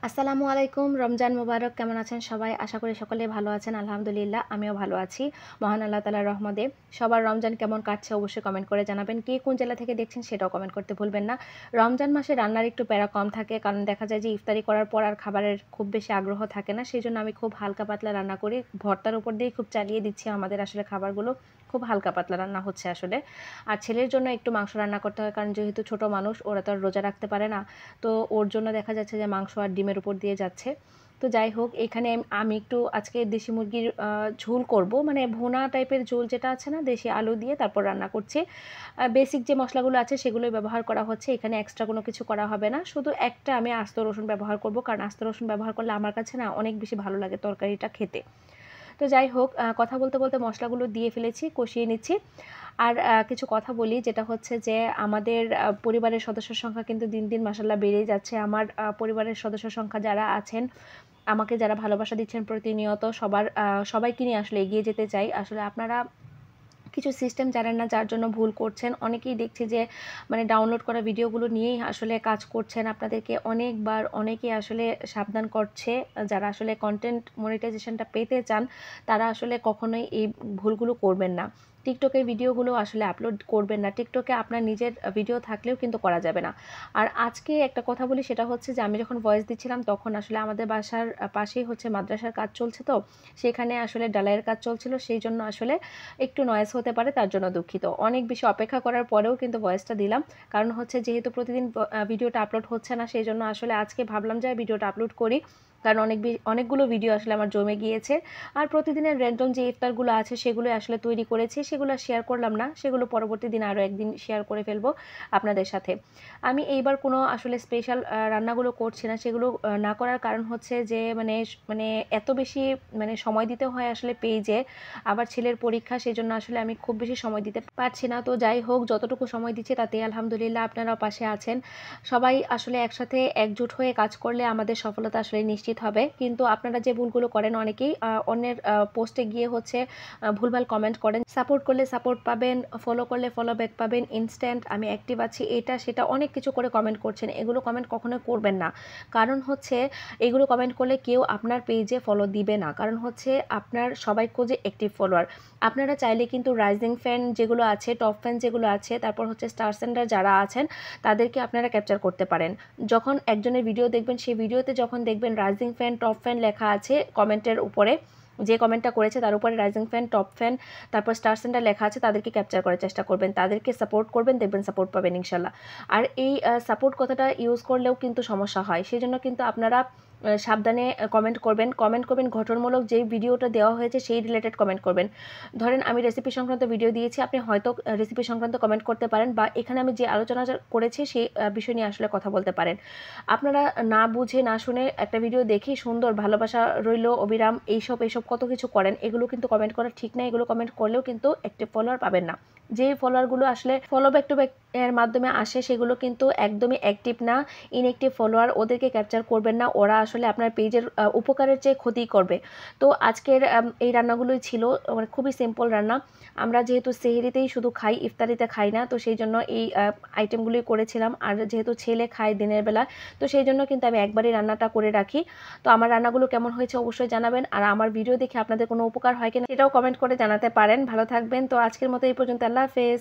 আসসালামু আলাইকুম। রমজান মোবারক। কেমন আছেন সবাই? আশা করি সকলেই ভালো আছেন। আলহামদুলিল্লাহ আমিও ভালো আছি। মহান আল্লাহ তাআলার রহমতে। সবার রমজান কেমন কাটছে অবশ্যই কমেন্ট করে জানাবেন। কে কোন জেলা থেকে দেখছেন সেটাও কমেন্ট করতে ভুলবেন না। রমজান মাসে রান্নার একটু প্যারা কম থাকে, কারণ দেখা যায় যে ইফতারি করার পর আর খাবারের খুব বেশি আগ্রহ থাকে না। সেজন্য আমি খুব হালকা পাতলা রান্না করি। ভর্তার উপর দিয়েই খুব চালিয়ে দিচ্ছি আমাদের আসলে খাবারগুলো। খুব হালকা পাতলা রান্না হচ্ছে আসলে। আর ছেলের জন্য একটু মাংস রান্না করতে হয়, কারণ যেহেতু ছোট মানুষ ওরা তো আর রোজা রাখতে পারে না। তো ওর জন্য দেখা যাচ্ছে যে মাংস আর ডিমের উপর দিয়ে যাচ্ছে। তো যাই হোক, এখানে আমি একটু আজকে দেশি মুরগির ঝোল করব, মানে ভুনা টাইপের ঝোল যেটা আছে না, দেশি আলু দিয়ে তারপর রান্না করছি। বেসিক যে মশলাগুলো আছে সেগুলোই ব্যবহার করা হচ্ছে, এখানে এক্সট্রা কোনো কিছু করা হবে না। শুধু একটা আমি আস্ত রসুন ব্যবহার করব, কারণ আস্ত রসুন ব্যবহার করলে আমার কাছে না অনেক বেশি ভালো লাগে তরকারিটা খেতে। তো যাই হোক, কথা বলতে বলতে মশলাগুলো দিয়ে ফেলেছি, কষিয়ে নিচ্ছি। আর কিছু কথা বলি, যেটা হচ্ছে যে আমাদের পরিবারের সদস্যর সংখ্যা কিন্তু দিন দিন মাশাআল্লাহ বেড়েই যাচ্ছে। আমার পরিবারের সদস্য সংখ্যা যারা আছেন, আমাকে যারা ভালোবাসা দিচ্ছেন প্রতিনিয়ত, সবাইকে নিয়ে আসলে এগিয়ে যেতে চাই। আসলে আপনারা কিছু সিস্টেম জানেন না, যার জন্য ভুল করছেন। অনেকেই দেখছি যে মানে ডাউনলোড করা ভিডিওগুলো নিয়েই আসলে কাজ করছেন। আপনাদেরকে অনেকবার অনেকেই আসলে সাবধান করছে। যারা আসলে কন্টেন্ট মনিটাইজেশনটা পেতে চান, তারা আসলে কখনোই এই ভুলগুলো করবেন না। টিকটকের ভিডিওগুলো আসলে আপলোড করবেন না। টিকটকে আপনার নিজের ভিডিও থাকলেও কিন্তু করা যাবে না। আর আজকে একটা কথা বলি, সেটা হচ্ছে যে আমি যখন ভয়েস দিচ্ছিলাম তখন আসলে আমাদের বাসার পাশেই হচ্ছে মাদ্রাসার কাজ চলছে, তো সেখানে আসলে ডালাইয়ের কাজ চলছিল, সেই জন্য আসলে একটু নয়েজ হতে পারে, তার জন্য দুঃখিত। অনেক বেশি অপেক্ষা করার পরেও কিন্তু ভয়েসটা দিলাম, কারণ হচ্ছে যেহেতু প্রতিদিন ভিডিওটা আপলোড হচ্ছে না, সেই জন্য আসলে আজকে ভাবলাম যে ভিডিওটা আপলোড করি, কারণ অনেকগুলো ভিডিও আসলে আমার জমে গিয়েছে। আর প্রতিদিনের র্যান্ডম যে ইফতারগুলো আছে সেগুলো আসলে তৈরি করেছি, সেগুলো শেয়ার করলাম না, সেগুলো পরবর্তী দিন আরও একদিন শেয়ার করে ফেলবো আপনাদের সাথে। আমি এইবার কোনো আসলে স্পেশাল রান্নাগুলো করছি না, সেগুলো না করার কারণ হচ্ছে যে মানে এত বেশি মানে সময় দিতে হয় আসলে পেজে, আবার ছেলের পরীক্ষা, সেজন্য আসলে আমি খুব বেশি সময় দিতে পারছি না। তো যাই হোক, যতটুকু সময় দিচ্ছে তাতেই আলহামদুলিল্লাহ। আপনারাও পাশে আছেন। সবাই আসলে একসাথে একজোট হয়ে কাজ করলে আমাদের সফলতা আসলে নিশ্চিত হবে। কিন্তু আপনারা যে ভুলগুলো করেন, অনেকেই অন্যের পোস্টে গিয়ে হচ্ছে ভুলভাল কমেন্ট করেন। সাপোর্ট করলে সাপোর্ট পাবেন, ফলো করলে ফলো ব্যাক পাবেন, ইনস্ট্যান্ট আমি অ্যাক্টিভ আছি, এটা সেটা অনেক কিছু করে কমেন্ট করছেন। এগুলো কমেন্ট কখনোই করবেন না, কারণ হচ্ছে এগুলো কমেন্ট করলে কেউ আপনার পেজে ফলো দিবে না, কারণ হচ্ছে আপনার সবাই খোঁজে অ্যাক্টিভ ফলোয়ার। আপনারা চাইলে কিন্তু রাইজিং ফ্যান যেগুলো আছে, টপ ফ্যান যেগুলো আছে, তারপর হচ্ছে স্টার সেন্ডার যারা আছেন, তাদেরকে আপনারা ক্যাপচার করতে পারেন। যখন একজনের ভিডিও দেখবেন, সেই ভিডিওতে যখন দেখবেন রাইজিং ফ্যান টপ ফ্যান লেখা আছে কমেন্টের উপরে, যে কমেন্টটা করেছে তার উপরে রাইজিং ফ্যান টপ ফ্যান তারপর স্টার সেন্টার লেখা আছে, তাদেরকে ক্যাপচার করার চেষ্টা করবেন, তাদেরকে সাপোর্ট করবেন, দেখবেন সাপোর্ট পাবেন ইনশাল্লাহ। আর এই সাপোর্ট কথাটা ইউজ করলেও কিন্তু সমস্যা হয়, সেই জন্য কিন্তু আপনারা সাবধানে কমেন্ট করবেন। গঠনমূলক যেই ভিডিওটা দেওয়া হয়েছে সেই রিলেটেড কমেন্ট করবেন। ধরেন আমি রেসিপি সংক্রান্ত ভিডিও দিয়েছি, আপনি হয়তো রেসিপি সংক্রান্ত কমেন্ট করতে পারেন, বা এখানে আমি যে আলোচনা করেছি সেই বিষয় নিয়ে আসলে কথা বলতে পারেন। আপনারা না বুঝে না শুনে একটা ভিডিও দেখি সুন্দর ভালোবাসা রইল অবিরাম এইসব কত কিছু করেন, এগুলো কিন্তু কমেন্ট করা ঠিক না। এগুলো কমেন্ট করলেও কিন্তু অ্যাক্টিভ ফলোয়ার পাবেন না। যে ফলোয়ারগুলো আসলে ফলো ব্যাক টু ব্যাক এর মাধ্যমে আসে, সেগুলো কিন্তু একদমই অ্যাক্টিভ না, ইনঅ্যাক্টিভ ফলোয়ার। ওদেরকে ক্যাপচার করবেন না, ওরা আসলে আপনার পেজের উপকারের চেয়ে ক্ষতি করবে। তো আজকের এই রান্নাগুলোই ছিল, মানে খুবই সিম্পল রান্না। আমরা যেহেতু সেহরিতেই শুধু খাই, ইফতারিতে খাই না, তো সেই জন্য এই আইটেমগুলোই করেছিলাম। আর যেহেতু ছেলে খায় দিনের বেলা, তো সেই জন্য কিন্তু আমি একবারই রান্নাটা করে রাখি। তো আমার রান্নাগুলো কেমন হয়েছে অবশ্যই জানাবেন, আর আমার ভিডিও দেখে আপনাদের কোনো উপকার হয় কিনা সেটাও কমেন্ট করে জানাতে পারেন। ভালো থাকবেন। তো আজকের মতো এই পর্যন্ত, আল্লাহ হাফেজ।